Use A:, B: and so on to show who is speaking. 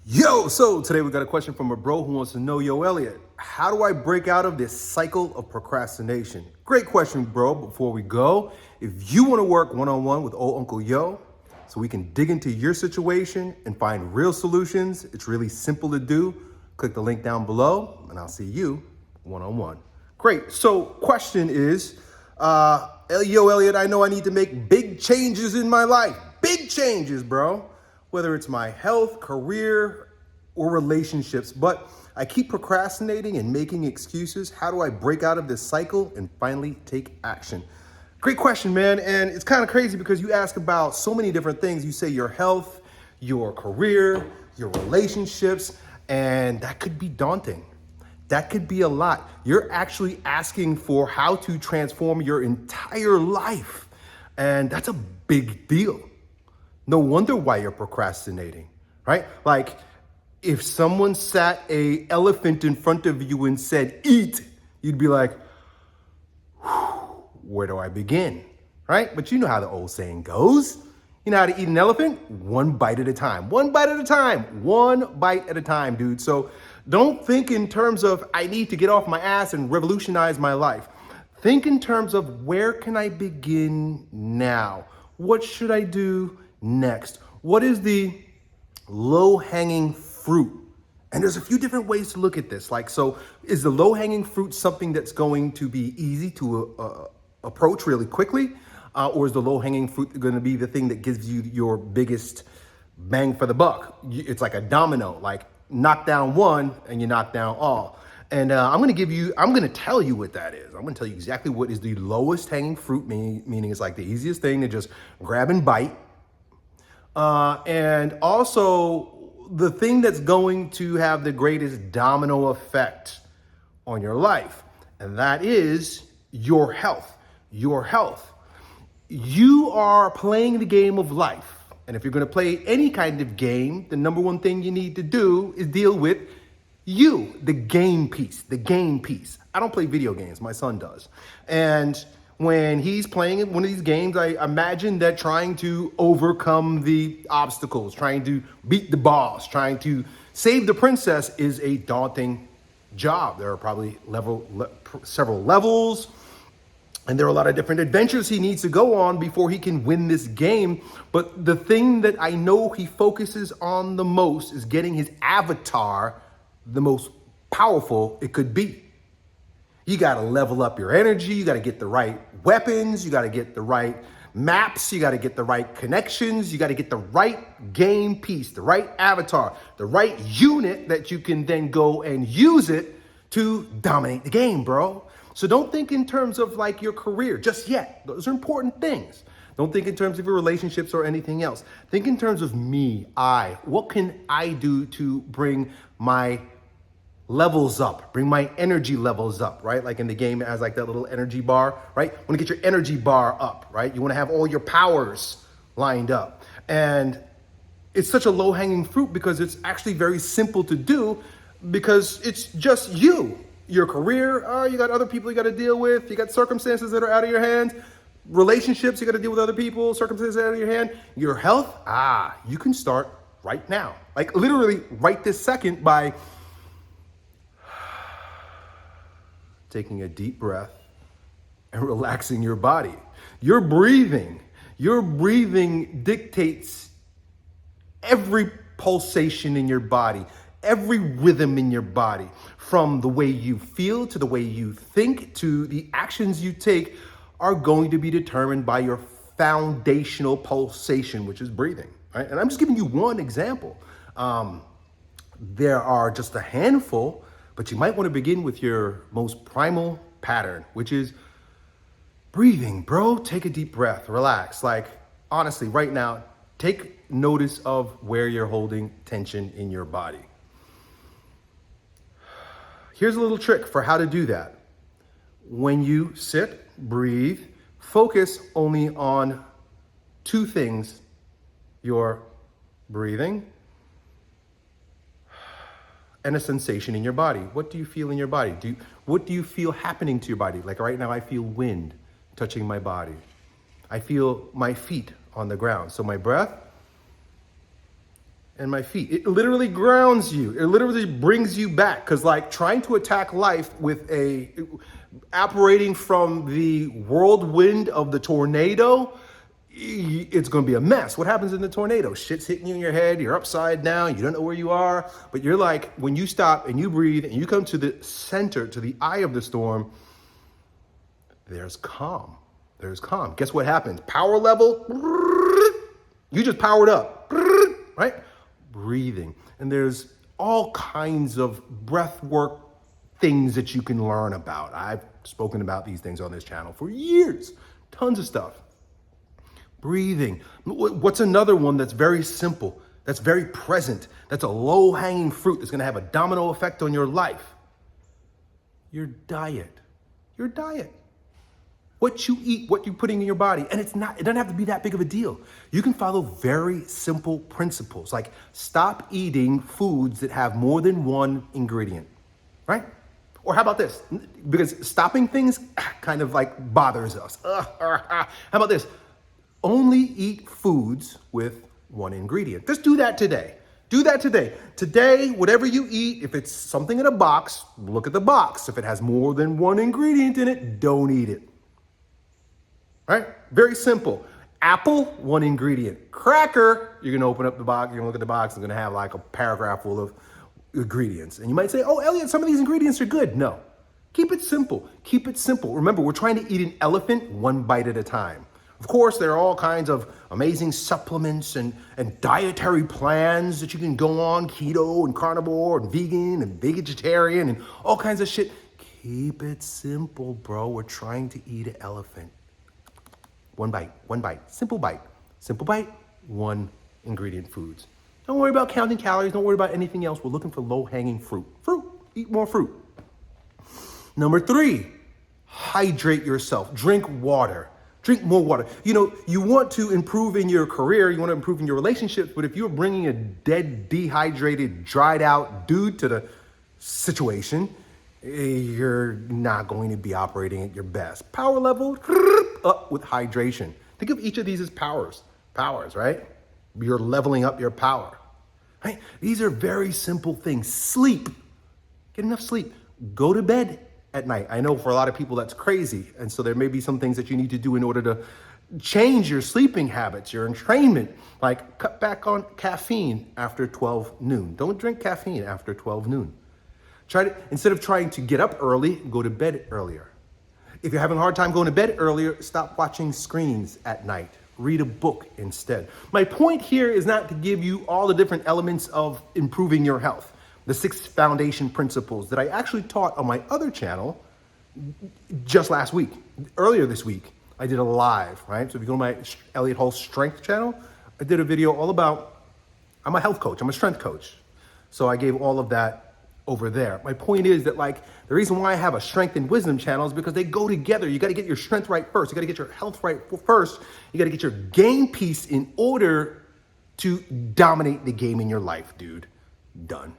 A: So today we got a question from a bro who wants to know, yo, Elliott, how do I break out of this cycle of procrastination? Great question, bro. Before we go, if you want to work one-on-one with old Uncle Yo, so we can dig into your situation and find real solutions, it's really simple to do. Click the link down below and I'll see you one-on-one. Great. So question is, yo, Elliott, I know I need to make big changes in my life. Big changes, bro. Whether it's my health, career, or relationships, but I keep procrastinating and making excuses. How do I break out of this cycle and finally take action? Great question, man. And it's kind of crazy because you ask about so many different things. You say your health, your career, your relationships, and that could be daunting. That could be a lot. You're actually asking for how to transform your entire life. And that's a big deal. No wonder why you're procrastinating, right? Like if someone sat an elephant in front of you and said, eat, you'd be like, where do I begin, right? But you know how the old saying goes. You know how to eat an elephant? One bite at a time, one bite at a time, one bite at a time, dude. So don't think in terms of, I need to get off my ass and revolutionize my life. Think in terms of, where can I begin now? What should I do next? What is the low-hanging fruit? And there's a few different ways to look at this. Like, so is the low-hanging fruit something that's going to be easy to approach really quickly? Or is the low-hanging fruit going to be the thing that gives you your biggest bang for the buck? It's like a domino, like knock down one and you knock down all. And I'm going to tell you what that is. I'm going to tell you exactly what is the lowest hanging fruit, meaning it's like the easiest thing to just grab and bite. And also the thing that's going to have the greatest domino effect on your life, and that is your health. Your health. You are playing the game of life. And if you're going to play any kind of game, the number one thing you need to do is deal with you, the game piece. I don't play video games. My son does. And when he's playing one of these games, I imagine that trying to overcome the obstacles, trying to beat the boss, trying to save the princess is a daunting job. There are probably several levels, and there are a lot of different adventures he needs to go on before he can win this game. But the thing that I know he focuses on the most is getting his avatar the most powerful it could be. You got to level up your energy. You got to get the right weapons. You got to get the right maps. You got to get the right connections. You got to get the right game piece, the right avatar, the right unit that you can then go and use it to dominate the game, bro. So don't think in terms of like your career just yet. Those are important things. Don't think in terms of your relationships or anything else. Think in terms of me, what can I do to bring my levels up, bring my energy levels up, right? Like in the game, it has like that little energy bar, right? You want to get your energy bar up, right? You want to have all your powers lined up. And it's such a low-hanging fruit because it's actually very simple to do, because it's just you. Your career, you got other people you got to deal with. You got circumstances that are out of your hands. Relationships, you got to deal with other people, circumstances out of your hand. Your health, you can start right now. Like literally right this second by taking a deep breath and relaxing your body. Your breathing dictates every pulsation in your body, every rhythm in your body, from the way you feel to the way you think to the actions you take, are going to be determined by your foundational pulsation, which is breathing, right? And I'm just giving you one example. There are just a handful, but you might want to begin with your most primal pattern, which is breathing, bro. Take a deep breath, relax. Like, honestly, right now, take notice of where you're holding tension in your body. Here's a little trick for how to do that. When you sit, breathe, focus only on two things: your breathing and a sensation in your body. What do you feel in your body? What do you feel happening to your body? Like right now, I feel wind touching my body. I feel my feet on the ground. So my breath and my feet. It literally grounds you. It literally brings you back. Because like trying to attack life with operating from the whirlwind of the tornado, it's going to be a mess. What happens in the tornado? Shit's hitting you in your head. You're upside down. You don't know where you are. But you're like, when you stop and you breathe and you come to the center, to the eye of the storm, there's calm. There's calm. Guess what happens? Power level, you just powered up, right? Breathing. And there's all kinds of breath work things that you can learn about. I've spoken about these things on this channel for years. Tons of stuff. Breathing. What's another one that's very simple, that's very present, that's a low-hanging fruit that's going to have a domino effect on your life? Your diet. Your diet. What you eat, what you're putting in your body. And it doesn't have to be that big of a deal. You can follow very simple principles, like stop eating foods that have more than one ingredient, right? Or how about this? Because stopping things kind of like bothers us. How about this? Only eat foods with one ingredient. Just do that today. Do that today. Today, whatever you eat, if it's something in a box, look at the box. If it has more than one ingredient in it, don't eat it. Right? Very simple. Apple, one ingredient. Cracker, you're going to open up the box, you're going to look at the box, it's going to have like a paragraph full of ingredients. And you might say, oh, Elliott, some of these ingredients are good. No. Keep it simple. Keep it simple. Remember, we're trying to eat an elephant one bite at a time. Of course, there are all kinds of amazing supplements and dietary plans that you can go on, keto and carnivore and vegan and vegetarian and all kinds of shit. Keep it simple, bro. We're trying to eat an elephant. One bite, simple bite, one ingredient foods. Don't worry about counting calories. Don't worry about anything else. We're looking for low-hanging fruit. Eat more fruit. Number 3, hydrate yourself. Drink water. Drink more water. You know, you want to improve in your career, you want to improve in your relationships, but if you're bringing a dead, dehydrated, dried out dude to the situation, you're not going to be operating at your best. Power level up with hydration. Think of each of these as powers, right? You're leveling up your power, right? These are very simple things. Sleep. Get enough sleep. Go to bed at night. I know for a lot of people that's crazy. And so there may be some things that you need to do in order to change your sleeping habits, your entrainment, like cut back on caffeine after 12 noon. Don't drink caffeine after 12 noon. Instead of trying to get up early, go to bed earlier. If you're having a hard time going to bed earlier, stop watching screens at night. Read a book instead. My point here is not to give you all the different elements of improving your health, the 6 foundation principles that I actually taught on my other channel just last week. Earlier this week, I did a live, right? So if you go to my Elliott Hall Strength channel, I did a video all about, I'm a health coach, I'm a strength coach. So I gave all of that over there. My point is that like the reason why I have a strength and wisdom channel is because they go together. You got to get your strength right first. You got to get your health right first. You got to get your game piece in order to dominate the game in your life, dude. Done.